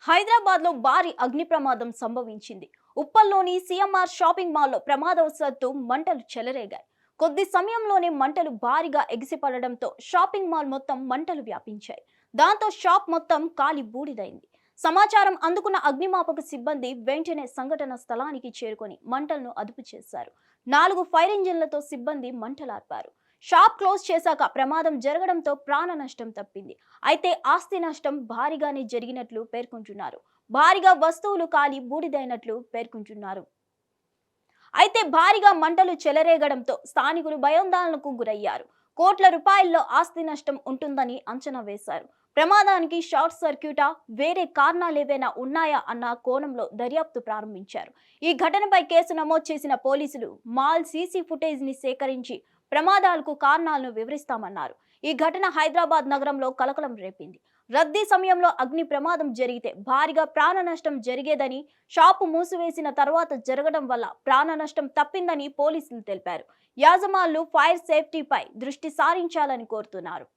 హైదరాబాద్ లో భారీ అగ్ని ప్రమాదం సంభవించింది. ఉప్పల్లోని సిఎంఆర్ షాపింగ్ మాల్లో ప్రమాదవశాత్తు మంటలు చెలరేగాయి. కొద్ది సమయంలోనే మంటలు భారీగా ఎగిసిపడడంతో షాపింగ్ మాల్ మొత్తం మంటలు వ్యాపించాయి. దాంతో షాప్ మొత్తం కాలి బూడిదైంది. సమాచారం అందుకున్న అగ్నిమాపక సిబ్బంది వెంటనే సంఘటన స్థలానికి చేరుకొని మంటలను అదుపు చేశారు. 4 ఫైర్ ఇంజిన్లతో సిబ్బంది మంటలార్పారు. షాప్ క్లోజ్ చేశాక ప్రమాదం జరగడంతో ప్రాణ నష్టం తప్పింది. అయితే ఆస్తి నష్టం భారీగానే జరిగినట్లు పేర్కొంటున్నారు. భారీగా వస్తువులు కాలి బూడిదైనట్లు పేర్కొంటున్నారు. అయితే భారీగా మంటలు చెలరేగడంతో స్థానికులు భయాందోళనకు గురయ్యారు. కోట్ల రూపాయల్లో ఆస్తి నష్టం ఉంటుందని అంచనా వేశారు. ప్రమాదానికి షార్ట్ సర్క్యూటా, వేరే కారణాలేవైనా ఉన్నాయా అన్న కోణంలో దర్యాప్తు ప్రారంభించారు. ఈ ఘటనపై కేసు నమోదు చేసిన పోలీసులు మాల్ సీసీ ఫుటేజ్ ని సేకరించి ప్రమాదాలకు కారణాలను వివరిస్తామన్నారు. ఈ ఘటన హైదరాబాద్ నగరంలో కలకలం రేపింది. రద్దీ సమయంలో అగ్ని ప్రమాదం జరిగితే భారీగా ప్రాణ నష్టం జరిగేదని, షాపు మూసివేసిన తర్వాత జరగడం వల్ల ప్రాణ నష్టం తప్పిందని పోలీసులు తెలిపారు. యాజమాన్లు ఫైర్ సేఫ్టీపై దృష్టి సారించాలని కోరుతున్నారు.